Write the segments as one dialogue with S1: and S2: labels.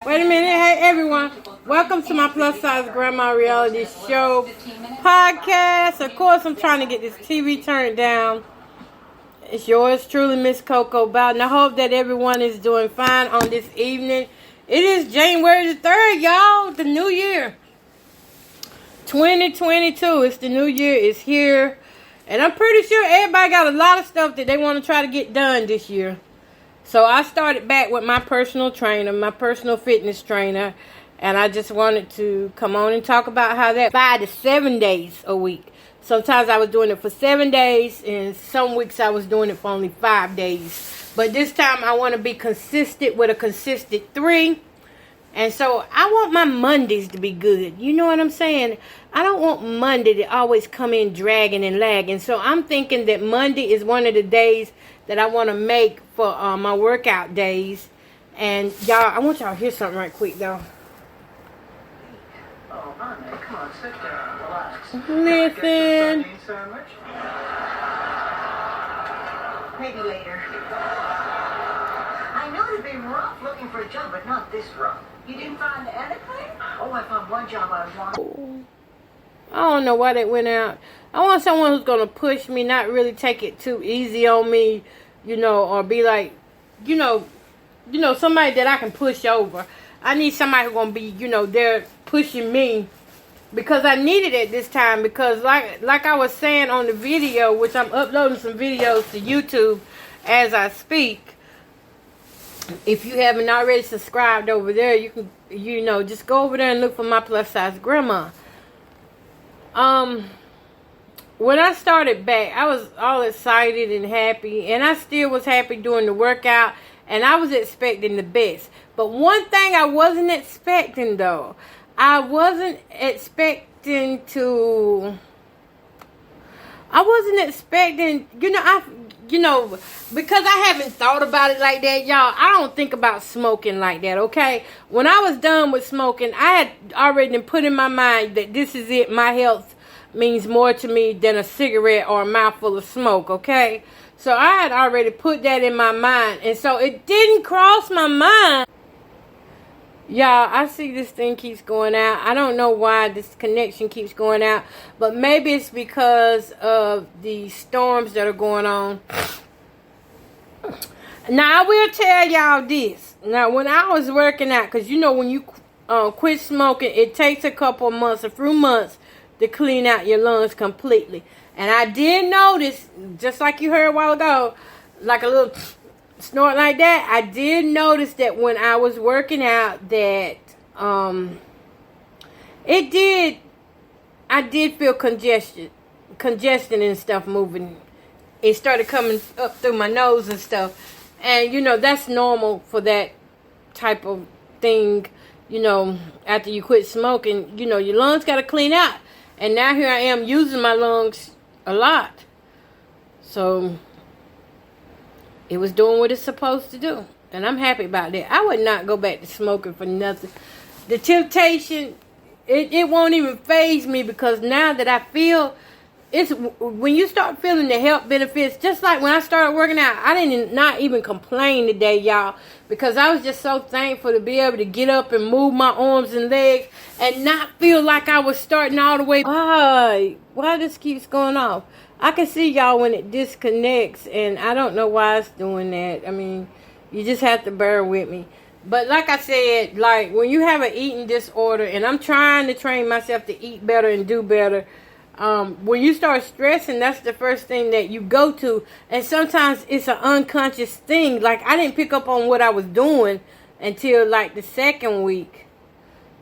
S1: Wait a minute. Hey, everyone. Welcome to my Plus Size Grandma Reality Show podcast. Of course, I'm trying to get this TV turned down. It's yours truly, Miss Coco Bowden. I hope that everyone is doing fine on this evening. It is January the 3rd, y'all. The new year. 2022. It's the new year. It's here. And I'm pretty sure everybody got a lot of stuff that they want to try to get done this year. So I started back with my personal trainer, my personal fitness trainer, and I just wanted to come on and talk about how that 5 to 7 days a week. Sometimes I was doing it for 7 days, and some weeks I was doing it for only 5 days. But this time I want to be consistent with a consistent 3. And so I want my Mondays to be good. You know what I'm saying? I don't want Monday to always come in dragging and lagging. So I'm thinking that Monday is one of the days that I want to make for my workout days. And y'all, I want y'all to hear something right quick though.
S2: Oh, honey, come on, sit down, relax.
S1: Listen.
S2: Maybe later. I know it'd be rough looking for a job, but not this rough. You didn't find anything? Oh, I found one job I wanted.
S1: I don't know why that went out. I want someone who's going to push me, not really take it too easy on me, you know, or be like, you know, somebody that I can push over. I need somebody who's going to be, you know, there pushing me because I needed it this time because like I was saying on the video, which I'm uploading some videos to YouTube as I speak. If you haven't already subscribed over there, you can, you know, just go over there and look for my plus size grandma. When I started back, I was all excited and happy, and I still was happy doing the workout, and I was expecting the best. But one thing I wasn't expecting, though, I wasn't expecting, because I haven't thought about it like that, y'all. I don't think about smoking like that, okay? When I was done with smoking, I had already put in my mind that this is it. My health means more to me than a cigarette or a mouthful of smoke, okay? So I had already put that in my mind, and so it didn't cross my mind. Y'all, I see this thing keeps going out. I don't know why this connection keeps going out, but maybe it's because of the storms that are going on. Now, I will tell y'all this. Now, when I was working out, because, you know, when you quit smoking, it takes a couple of months, a few months, to clean out your lungs completely. And I did notice, just like you heard a while ago, like a little snort like that, I did notice that when I was working out that I did feel congestion and stuff moving. It started coming up through my nose and stuff. And, you know, that's normal for that type of thing. You know, after you quit smoking, you know, your lungs got to clean out. And now here I am using my lungs a lot. So it was doing what it's supposed to do. And I'm happy about that. I would not go back to smoking for nothing. The temptation, it won't even faze me because now that I feel, it's when you start feeling the health benefits, just like when I started working out, I didn't not even complain today, y'all, because I was just so thankful to be able to get up and move my arms and legs and not feel like I was starting all the way. Why this keeps going off? I can see y'all when it disconnects, and I don't know why it's doing that. I mean, you just have to bear with me. But like I said, like when you have an eating disorder, and I'm trying to train myself to eat better and do better, when you start stressing, that's the first thing that you go to. And sometimes it's an unconscious thing. Like I didn't pick up on what I was doing until like the second week.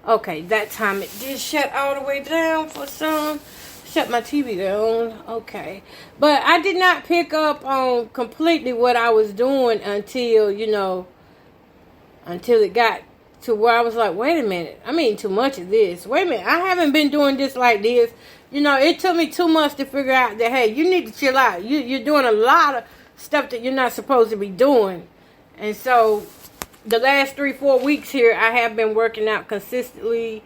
S1: Okay, that time it did shut all the way down for some. Shut my TV down. Okay. But I did not pick up on completely what I was doing until, you know, until it got to where I was like, wait a minute. I'm eating too much of this. Wait a minute. I haven't been doing this like this. You know, it took me 2 months to figure out that, hey, you need to chill out. You're doing a lot of stuff that you're not supposed to be doing. And so the last 3-4 weeks here, I have been working out consistently,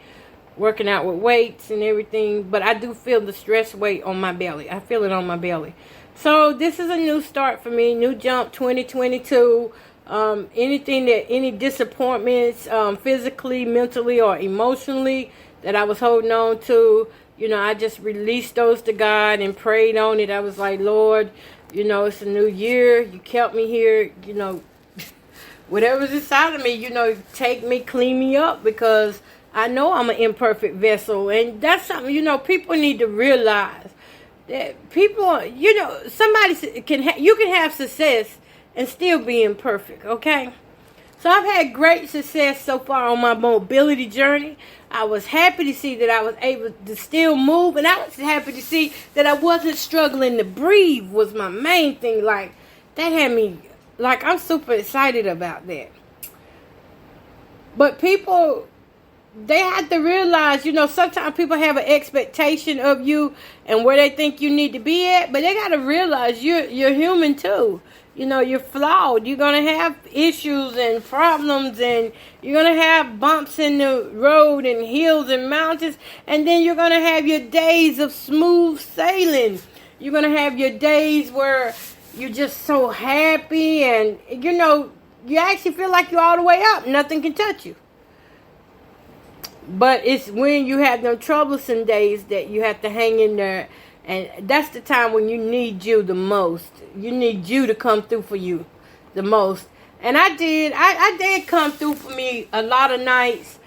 S1: working out with weights and everything. But I do feel the stress weight on my belly. I feel it on my belly. So this is a new start for me. New jump 2022. Any disappointments, physically, mentally, or emotionally that I was holding on to, I just released those to God and prayed on it. I was like, Lord, it's a new year. You kept me here, whatever's inside of me, take me, clean me up, because I know I'm an imperfect vessel. And that's something, people need to realize that people, somebody you can have success and still be imperfect, okay? So I've had great success so far on my mobility journey. I was happy to see that I was able to still move, and I was happy to see that I wasn't struggling to breathe was my main thing. Like, that had me, I'm super excited about that. But people, they have to realize, sometimes people have an expectation of you and where they think you need to be at, but they got to realize you're human too. You're flawed. You're going to have issues and problems, and you're going to have bumps in the road and hills and mountains, and then you're going to have your days of smooth sailing. You're going to have your days where you're just so happy, and, you actually feel like you're all the way up. Nothing can touch you. But it's when you have them troublesome days that you have to hang in there. And that's the time when you need you the most. You need you to come through for you the most. And I did come through for me a lot of nights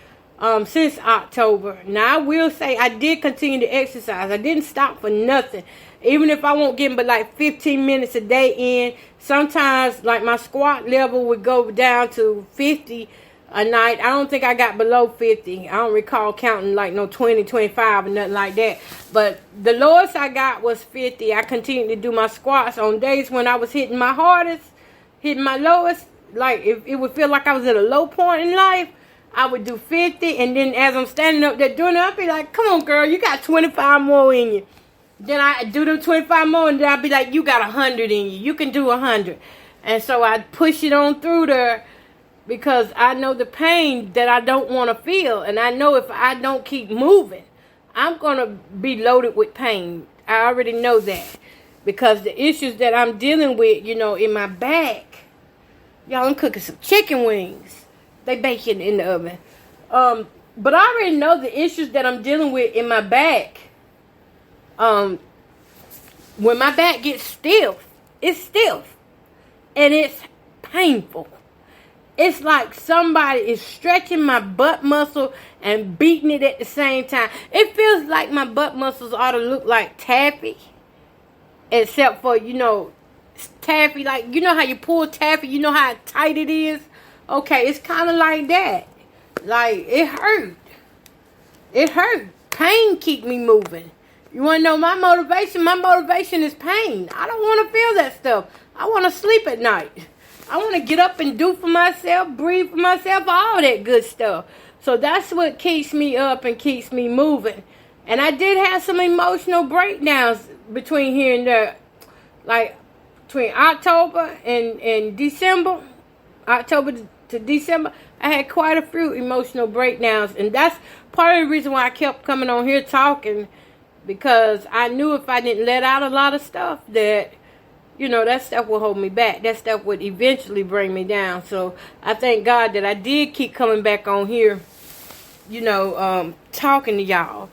S1: since October. Now, I will say I did continue to exercise. I didn't stop for nothing. Even if I won't get but 15 minutes a day in. Sometimes, my squat level would go down to 50 a night. I don't think I got below 50. I don't recall counting 20, 25 or nothing like that. But the lowest I got was 50. I continued to do my squats on days when I was hitting my hardest, hitting my lowest. If it would feel like I was at a low point in life, I would do 50. And then as I'm standing up there doing it, I'd be like, come on, girl, you got 25 more in you. Then I do them 25 more, and then I'd be like, you got 100 in you. You can do 100. And so I'd push it on through there, because I know the pain that I don't want to feel. And I know if I don't keep moving, I'm going to be loaded with pain. I already know that. Because the issues that I'm dealing with, in my back. Y'all, I'm cooking some chicken wings. They bake it in the oven. But I already know the issues that I'm dealing with in my back. When my back gets stiff, it's stiff. And it's painful. It's like somebody is stretching my butt muscle and beating it at the same time. It feels like my butt muscles ought to look like taffy. Except for, taffy, how you pull taffy, you know how tight it is? Okay, it's kind of like that. It hurt. It hurt. Pain keep me moving. You want to know my motivation? My motivation is pain. I don't want to feel that stuff. I want to sleep at night. I want to get up and do for myself, breathe for myself, all that good stuff. So that's what keeps me up and keeps me moving. And I did have some emotional breakdowns between here and there. Between October and December, October to December, I had quite a few emotional breakdowns. And that's part of the reason why I kept coming on here talking. Because I knew if I didn't let out a lot of stuff that, that stuff would hold me back. That stuff would eventually bring me down. So I thank God that I did keep coming back on here, talking to y'all.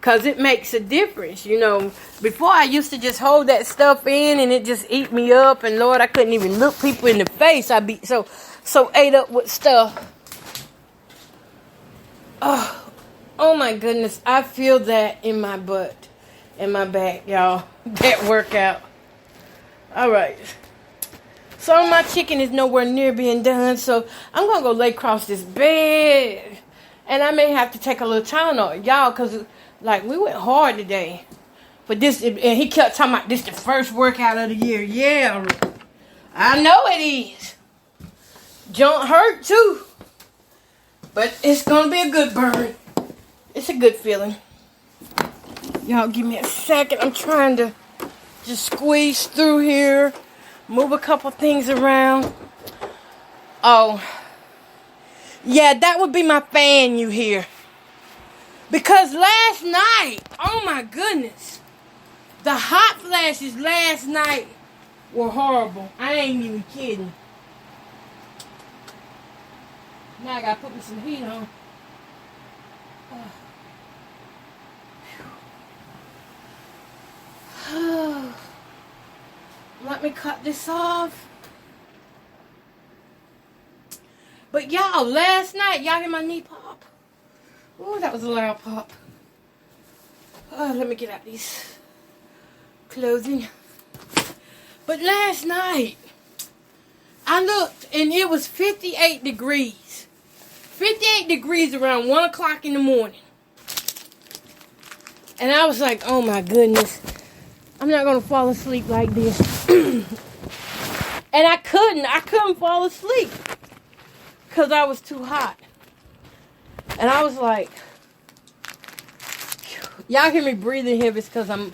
S1: Because it makes a difference, Before I used to just hold that stuff in and it just eat me up. And Lord, I couldn't even look people in the face. I'd be so ate up with stuff. Oh my goodness. I feel that in my butt and my back, y'all. That workout. Alright. So my chicken is nowhere near being done. So I'm going to go lay across this bed. And I may have to take a little time on y'all. Because we went hard today. But this, and he kept talking about this the first workout of the year. Yeah. I know it is. Joint hurt too. But it's going to be a good burn. It's a good feeling. Y'all give me a second. I'm trying to just squeeze through here. Move a couple things around. Oh. Yeah, that would be my fan you hear. Because last night, oh my goodness. The hot flashes last night were horrible. I ain't even kidding. Now I gotta put me some heat on. Let me cut this off. But y'all, last night, y'all hear my knee pop? Ooh, that was a loud pop. Let me get out these clothing. But last night, I looked and it was 58 degrees. 58 degrees around 1 o'clock in the morning. And I was like, oh my goodness. I'm not going to fall asleep like this. And I couldn't fall asleep. Because I was too hot. And I was like, y'all hear me breathing heavy. It's because I'm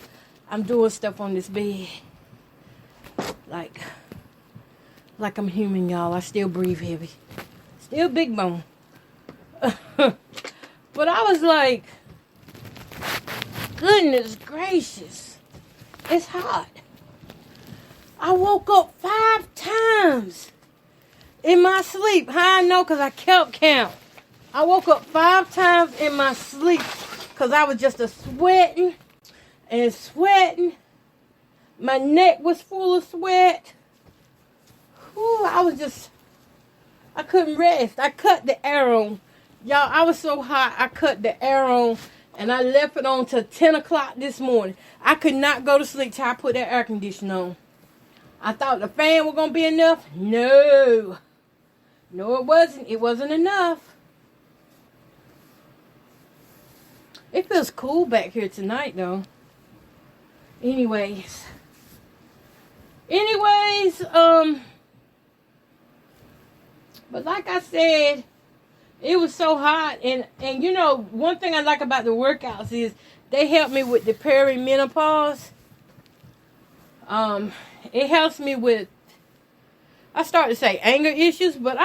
S1: doing stuff on this bed. Like I'm human, y'all. I still breathe heavy. Still big bone. But I was like, goodness gracious. It's hot. I woke up 5 times in my sleep. How I know? Because I kept count. I woke up 5 times in my sleep because I was just sweating and sweating. My neck was full of sweat. Ooh, I couldn't rest. I cut the air on. Y'all, I was so hot, I cut the air on and I left it on till 10 o'clock this morning. I could not go to sleep till I put that air conditioner on. I thought the fan was going to be enough. No. No, it wasn't. It wasn't enough. It feels cool back here tonight, though. Anyways, but like I said, it was so hot, and you know, one thing I like about the workouts is they help me with the perimenopause. It helps me with, I started to say anger issues, but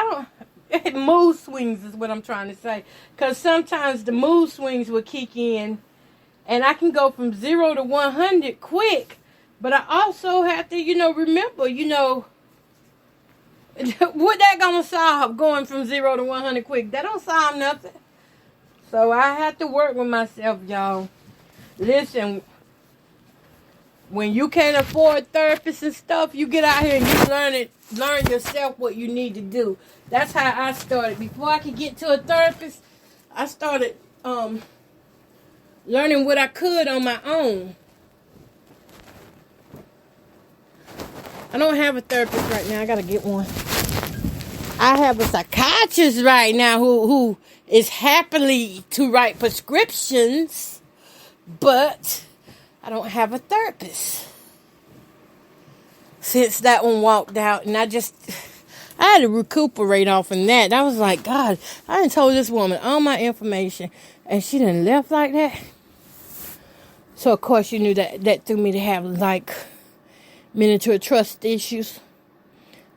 S1: mood swings is what I'm trying to say. Because sometimes the mood swings will kick in, and I can go from 0 to 100 quick. But I also have to, remember, what that gonna solve, going from 0 to 100 quick? That don't solve nothing. So I have to work with myself, y'all. Listen, when you can't afford therapists and stuff, you get out here and you learn yourself what you need to do. That's how I started. Before I could get to a therapist, I started learning what I could on my own. I don't have a therapist right now. I gotta get one. I have a psychiatrist right now who is happily to write prescriptions, but I don't have a therapist. Since that one walked out, and I had to recuperate off of that. I was like, God, I done told this woman all my information, and she done left like that. So, of course, you knew that threw me to have, miniature trust issues.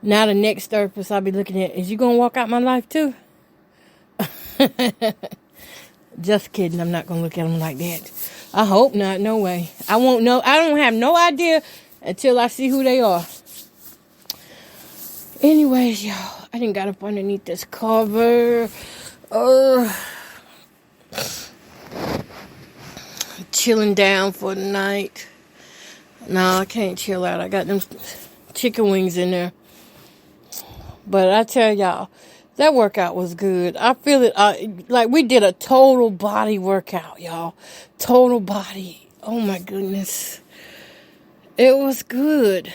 S1: Now the next therapist I'll be looking at, is you going to walk out my life too? Just kidding. I'm not going to look at them like that. I hope not. No way. I won't know. I don't have no idea until I see who they are. Anyways, y'all, I done got up underneath this cover. Chilling down for the night. No, I can't chill out. I got them chicken wings in there. But I tell y'all, that workout was good. I feel it, like we did a total body workout, y'all. Total body. Oh my goodness. It was good.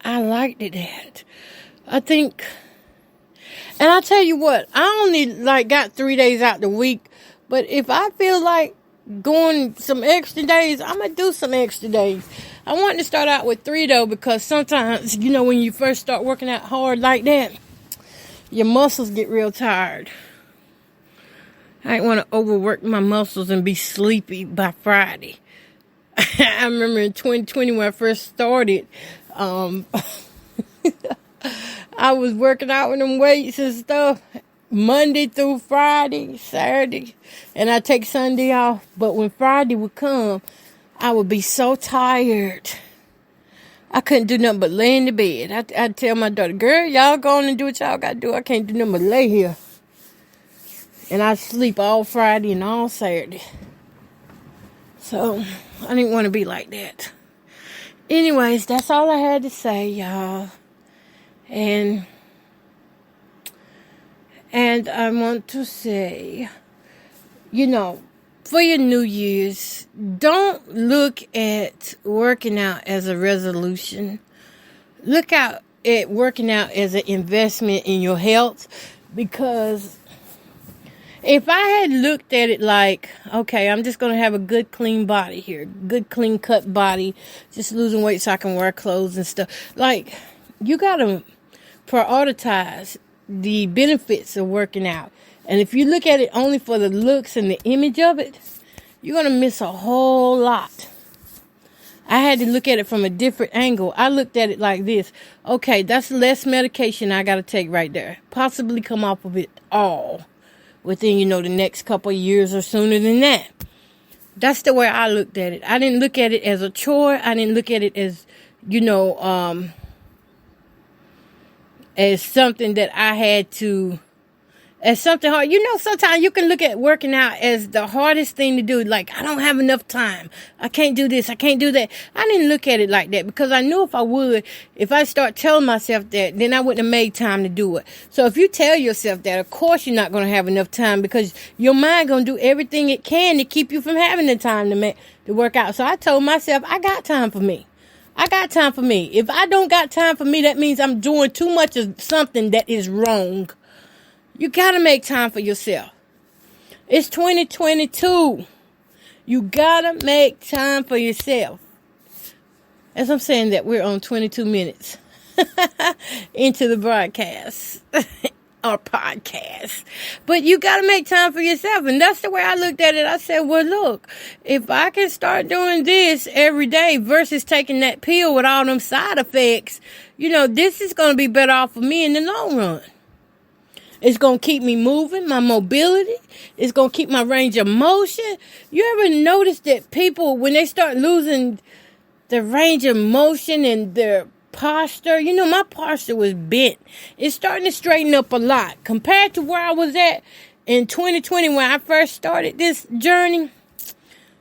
S1: I liked it. I think, and I tell you what, I only got 3 days out the week. But if I feel like going some extra days, I'm going to do some extra days. I wanted to start out with 3 though, because sometimes, when you first start working out hard like that, your muscles get real tired. I didn't want to overwork my muscles and be sleepy by Friday. I remember in 2020 when I first started, I was working out with them weights and stuff Monday through Friday, Saturday, and I take Sunday off. But when Friday would come, I would be so tired. I couldn't do nothing but lay in the bed. I'd tell my daughter, girl, y'all go on and do what y'all got to do. I can't do nothing but lay here. And I sleep all Friday and all Saturday. So, I didn't want to be like that. Anyways, that's all I had to say, y'all. And I want to say, for your New Year's, don't look at working out as a resolution. Look out at working out as an investment in your health. Because if I had looked at it like, okay, I'm just going to have a good clean body here, good clean cut body, just losing weight so I can wear clothes and stuff. Like, you got to prioritize the benefits of working out. And if you look at it only for the looks and the image of it, you're going to miss a whole lot. I had to look at it from a different angle. I looked at it like this. Okay, that's less medication I got to take right there. Possibly come off of it all within, the next couple of years or sooner than that. That's the way I looked at it. I didn't look at it as a chore. I didn't look at it as, as something that I had to, as something hard. Sometimes you can look at working out as the hardest thing to do. Like, I don't have enough time. I can't do this. I can't do that. I didn't look at it like that because I knew if I start telling myself that, then I wouldn't have made time to do it. So if you tell yourself that, of course you're not going to have enough time because your mind going to do everything it can to keep you from having the time to work out. So I told myself, I got time for me. I got time for me. If I don't got time for me, that means I'm doing too much of something that is wrong. You got to make time for yourself. It's 2022. You got to make time for yourself. As I'm saying that, we're on 22 minutes into the broadcast or podcast. But you got to make time for yourself. And that's the way I looked at it. I said, well, look, if I can start doing this every day versus taking that pill with all them side effects, this is going to be better off for me in the long run. It's going to keep me moving, my mobility. It's going to keep my range of motion. You ever notice that people, when they start losing the range of motion and their posture, my posture was bent. It's starting to straighten up a lot. Compared to where I was at in 2020 when I first started this journey,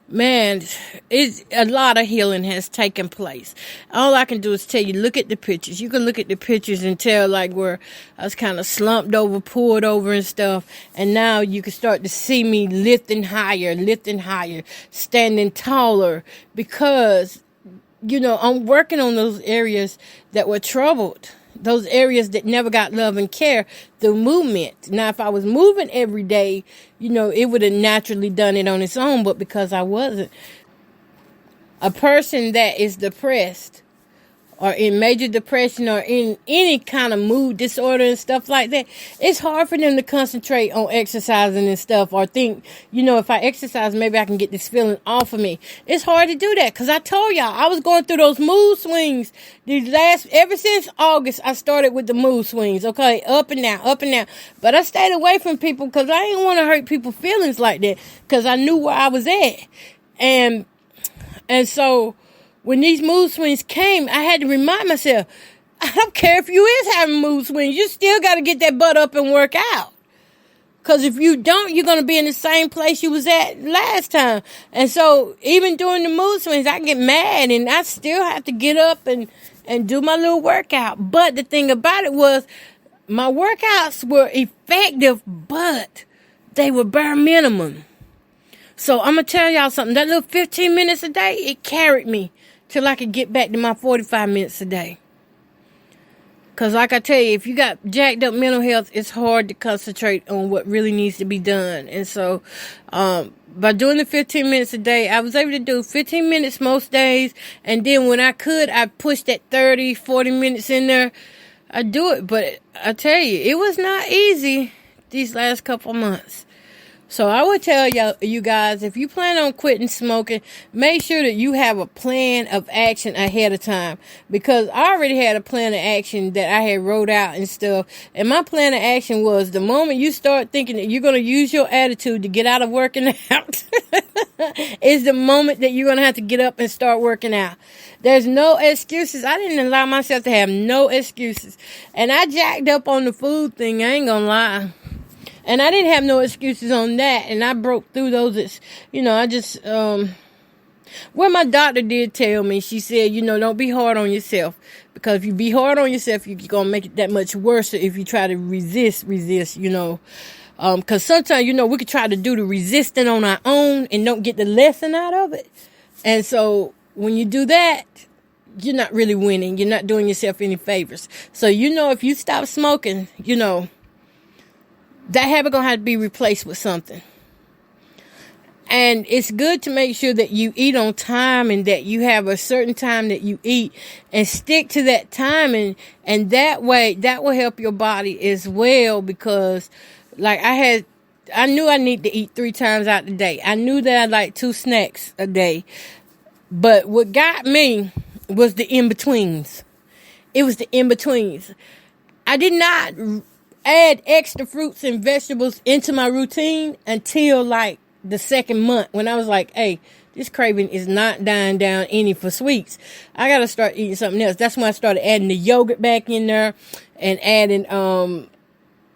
S1: man, it's a lot of healing has taken place. All I can do is tell you, look at the pictures. You can look at the pictures and tell like where I was kind of slumped over, pulled over and stuff. And now you can start to see me lifting higher, standing taller because, I'm working on those areas that were troubled. Those areas that never got love and care through movement. Now, if I was moving every day, it would have naturally done it on its own. But because I wasn't, a person that is depressed or in major depression or in any kind of mood disorder and stuff like that, it's hard for them to concentrate on exercising and stuff or think, if I exercise, maybe I can get this feeling off of me. It's hard to do that because I told y'all I was going through those mood swings. Ever since August, I started with the mood swings, okay? Up and down. But I stayed away from people because I didn't want to hurt people's feelings like that because I knew where I was at. And so when these mood swings came, I had to remind myself, I don't care if you is having mood swings. You still got to get that butt up and work out. Because if you don't, you're going to be in the same place you was at last time. And so even during the mood swings, I get mad and I still have to get up and do my little workout. But the thing about it was my workouts were effective, but they were bare minimum. So I'm going to tell y'all something. That little 15 minutes a day, it carried me till I could get back to my 45 minutes a day. Because like I tell you, if you got jacked up mental health, it's hard to concentrate on what really needs to be done. And so by doing the 15 minutes a day, I was able to do 15 minutes most days. And then when I could, I pushed that 30, 40 minutes in there. I do it. But I tell you, it was not easy these last couple months. So I would tell you guys, if you plan on quitting smoking, make sure that you have a plan of action ahead of time. Because I already had a plan of action that I had wrote out and stuff. And my plan of action was the moment you start thinking that you're going to use your attitude to get out of working out, is the moment that you're going to have to get up and start working out. There's no excuses. I didn't allow myself to have no excuses. And I jacked up on the food thing. I ain't going to lie. And I didn't have no excuses on that. And I broke through those, I just, well, my doctor did tell me, she said, don't be hard on yourself. Because if you be hard on yourself, you're going to make it that much worse if you try to resist, because sometimes, we could try to do the resisting on our own and don't get the lesson out of it. And so when you do that, you're not really winning. You're not doing yourself any favors. So, if you stop smoking, that habit going to have to be replaced with something. And it's good to make sure that you eat on time and that you have a certain time that you eat and stick to that time. And that way, that will help your body as well, because like I knew I need to eat 3 times out the day. I knew that I like 2 snacks a day. But what got me was the in-betweens. It was the in-betweens. I did not add extra fruits and vegetables into my routine until like the 2nd month, when I was like, hey, this craving is not dying down any for sweets. I got to start eating something else. That's when I started adding the yogurt back in there and adding,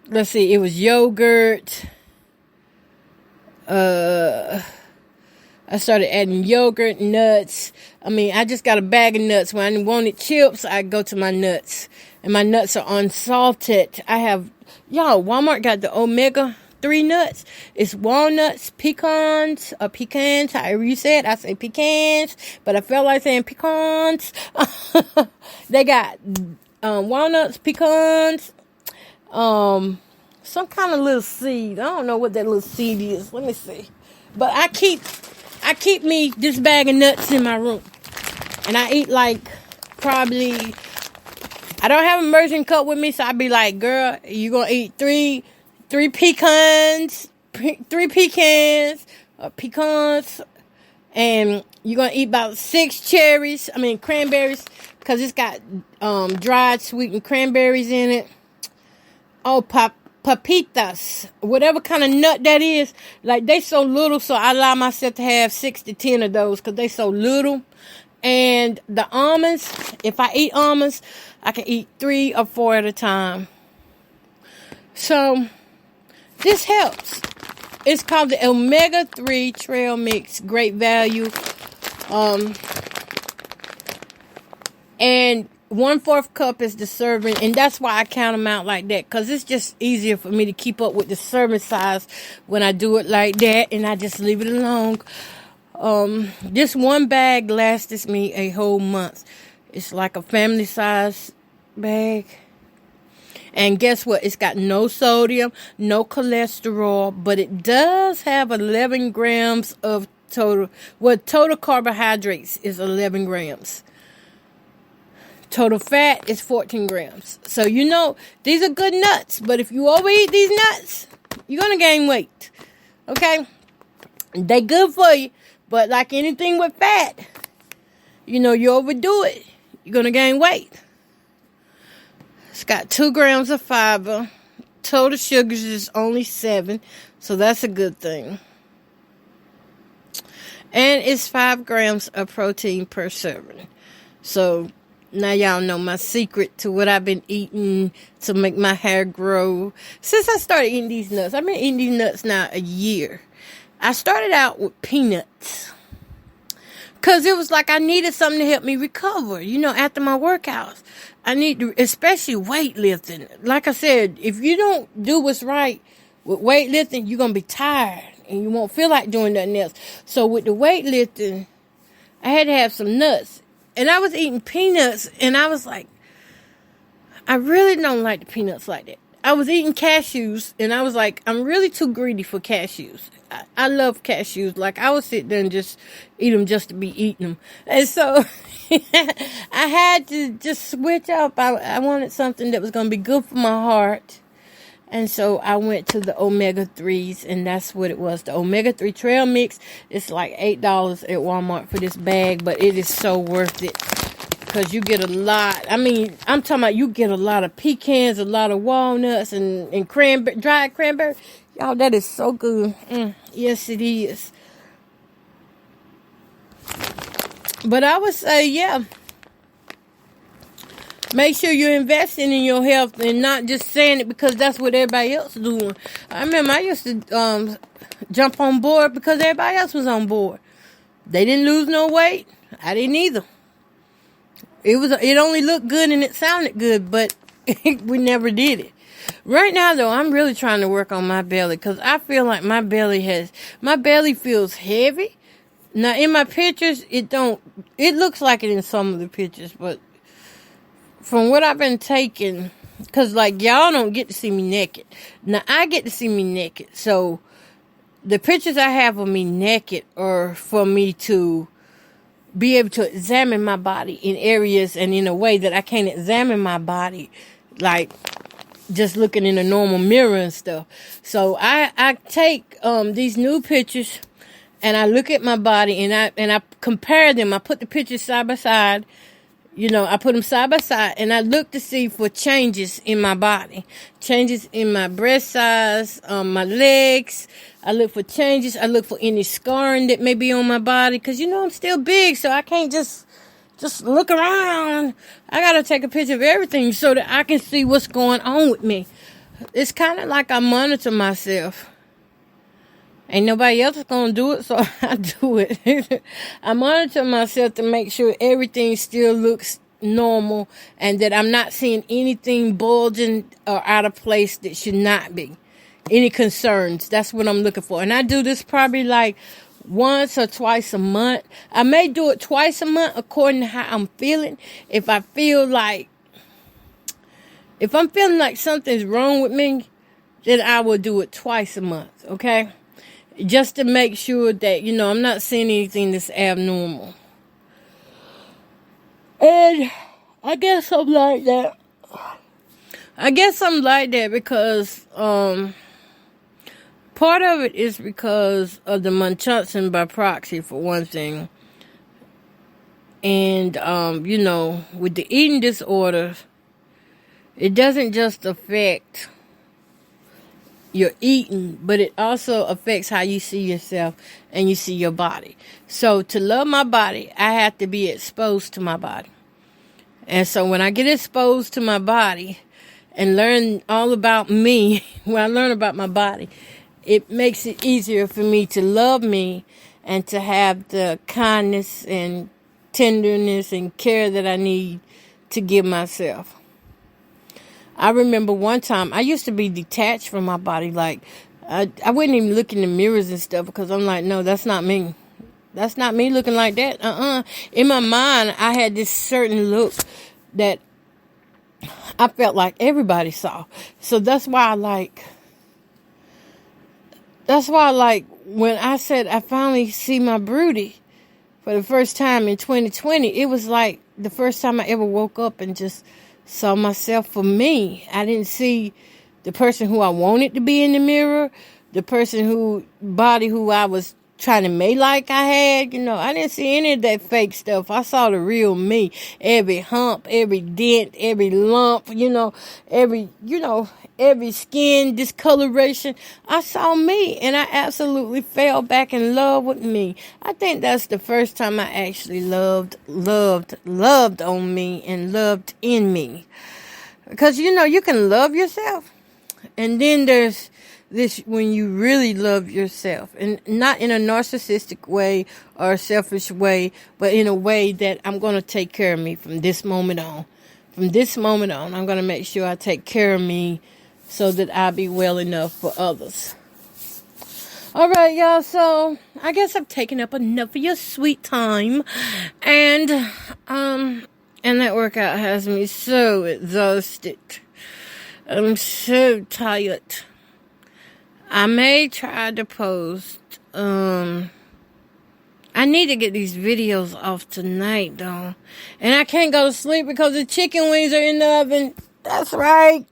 S1: let's see, it was yogurt. I started adding yogurt, nuts. I just got a bag of nuts. When I wanted chips, I go to my nuts. And my nuts are unsalted. Walmart got the omega-3 nuts. It's walnuts, pecans, however you say it. I say pecans, but I felt like saying pecans. They got walnuts, pecans, some kind of little seed. I don't know what that little seed is. Let me see. But I keep me this bag of nuts in my room. And I eat like probably, I don't have a measuring cup with me, so I be like, girl, you gonna eat three pecans, and you're gonna eat about 6 cranberries, because it's got dried sweetened cranberries in it. Oh, papitas, whatever kind of nut that is, like they so little, so I allow myself to have 6 to 10 of those because they so little. And the almonds, if I eat almonds, I can eat 3 or 4 at a time. So this helps. It's called the omega-3 trail mix, great value. And 1/4 cup is the serving, and that's why I count them out like that, because it's just easier for me to keep up with the serving size when I do it like that, and I just leave it alone. This one bag lasted me a whole month. It's like a family size bag. And guess what? It's got no sodium, no cholesterol, but it does have 11 grams of total. Well, total carbohydrates is 11 grams. Total fat is 14 grams. So, these are good nuts. But if you overeat these nuts, you're going to gain weight. Okay? They good for you. But like anything with fat, you overdo it, you're going to gain weight. It's got 2 grams of fiber. Total sugars is only 7. So that's a good thing. And it's 5 grams of protein per serving. So now y'all know my secret to what I've been eating to make my hair grow. Since I started eating these nuts, I've been eating these nuts now a year. I started out with peanuts. Because it was like I needed something to help me recover, after my workouts. I need to, especially weightlifting. Like I said, if you don't do what's right with weightlifting, you're going to be tired. And you won't feel like doing nothing else. So with the weightlifting, I had to have some nuts. And I was eating peanuts, and I was like, I really don't like the peanuts like that. I was eating cashews, and I was like, I'm really too greedy for cashews. I love cashews. Like, I would sit there and just eat them just to be eating them. And so, I had to just switch up. I wanted something that was going to be good for my heart. And so, I went to the omega-3s, and that's what it was. The omega-3 trail mix. It's like $8 at Walmart for this bag, but it is so worth it. Because you get a lot. I'm talking about you get a lot of pecans, a lot of walnuts, and dried cranberry. Y'all, that is so good. Yes, it is. But I would say, yeah. Make sure you're investing in your health and not just saying it because that's what everybody else is doing. I remember I used to jump on board because everybody else was on board. They didn't lose no weight. I didn't either. It only looked good and it sounded good, but we never did it. Right now, though, I'm really trying to work on my belly because I feel like my belly feels heavy. Now, in my pictures, it looks like it in some of the pictures, but from what I've been taking, because, like, y'all don't get to see me naked. Now, I get to see me naked, so the pictures I have of me naked are for me to be able to examine my body in areas and in a way that I can't examine my body, like just looking in a normal mirror and stuff. So I take these new pictures and I look at my body and I compare them. I put the pictures side by side. You know, I put them side by side and I look to see for changes in my body. Changes in my breast size, my legs. I look for changes. I look for any scarring that may be on my body. Because, you know, I'm still big, so I can't just look around. I got to take a picture of everything so that I can see what's going on with me. It's kind of like I monitor myself. Ain't nobody else going to do it, so I do it. I monitor myself to make sure everything still looks normal and that I'm not seeing anything bulging or out of place that should not be. Any concerns, that's what I'm looking for. And I do this probably like once or twice a month. I may do it twice a month according to how I'm feeling. If I'm feeling like something's wrong with me, then I will do it twice a month, okay? Just to make sure that, you know, I'm not seeing anything that's abnormal. And I guess I'm like that. Because part of it is because of the Munchausen by proxy, for one thing. And, you know, with the eating disorders, it doesn't just affect your eating, but it also affects how you see yourself and you see your body. So to love my body, I have to be exposed to my body. And so when I get exposed to my body and learn all about me, when I learn about my body, it makes it easier for me to love me and to have the kindness and tenderness and care that I need to give myself. I remember one time, I used to be detached from my body. Like, I wouldn't even look in the mirrors and stuff because I'm like, no, that's not me. That's not me looking like that. In my mind, I had this certain look that I felt like everybody saw. So that's why I like, when I said I finally see my Broody for the first time in 2020, it was like the first time I ever woke up and just saw myself for me. I didn't see the person who I wanted to be in the mirror, the person who I was trying to make like I had. You know, I didn't see any of that fake stuff. I saw the real me. Every hump, every dent, every lump, every skin discoloration. I saw me and I absolutely fell back in love with me. I think that's the first time I actually loved on me and loved in me. Because, you know, you can love yourself. And then there's this when you really love yourself. And not in a narcissistic way or a selfish way, but in a way that I'm going to take care of me from this moment on. From this moment on, I'm going to make sure I take care of me so that I'll be well enough for others. All right, y'all. So I guess I've taken up enough of your sweet time. And that workout has me so exhausted. I'm so tired. I may try to post. I need to get these videos off tonight, though. And I can't go to sleep because the chicken wings are in the oven. That's right.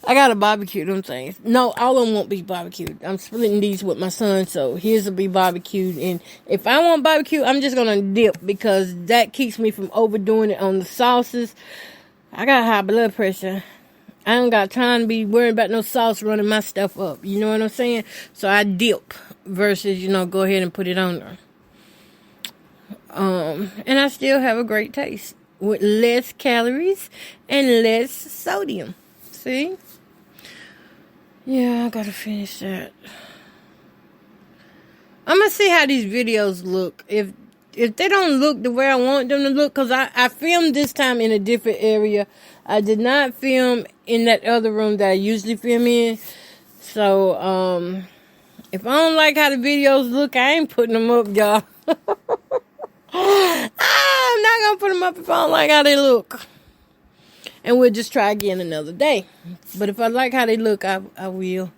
S1: I gotta barbecue them things. No, all of them won't be barbecued. I'm splitting these with my son, so his will be barbecued. And if I want barbecue, I'm just gonna dip because that keeps me from overdoing it on the sauces. I got high blood pressure. I don't got time to be worried about no sauce running my stuff up. You know what I'm saying? So I dip versus, go ahead and put it on there. And I still have a great taste with less calories and less sodium. See? Yeah, I gotta finish that. I'm gonna see how these videos look. If they don't look the way I want them to look, because I filmed this time in a different area. I did not film in that other room that I usually film in. So, if I don't like how the videos look, I ain't putting them up, y'all. I'm not gonna put them up if I don't like how they look. And we'll just try again another day. But if I like how they look, I will.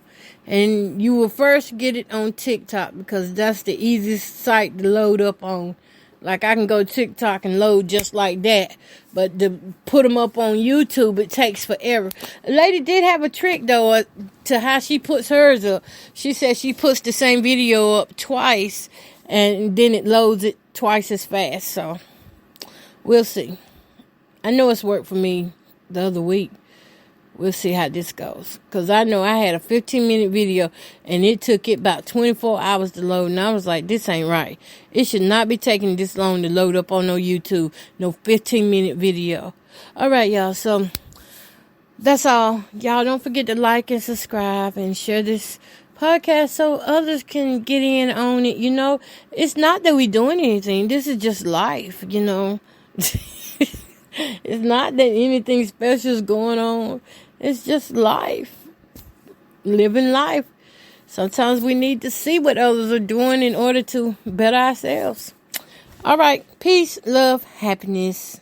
S1: And you will first get it on TikTok, because that's the easiest site to load up on. Like, I can go TikTok and load just like that. But to put them up on YouTube, it takes forever. A lady did have a trick, though, to how she puts hers up. She said she puts the same video up twice, and then it loads it twice as fast. So, we'll see. I know it's worked for me the other week. We'll see how this goes. Because I know I had a 15-minute video, and it took it about 24 hours to load. And I was like, this ain't right. It should not be taking this long to load up on no YouTube. No 15-minute video. All right, y'all. So, that's all. Y'all don't forget to like and subscribe and share this podcast so others can get in on it. You know, it's not that we doing anything. This is just life, you know. It's not that anything special is going on. It's just life. Living life. Sometimes we need to see what others are doing in order to better ourselves. All right. Peace, love, happiness.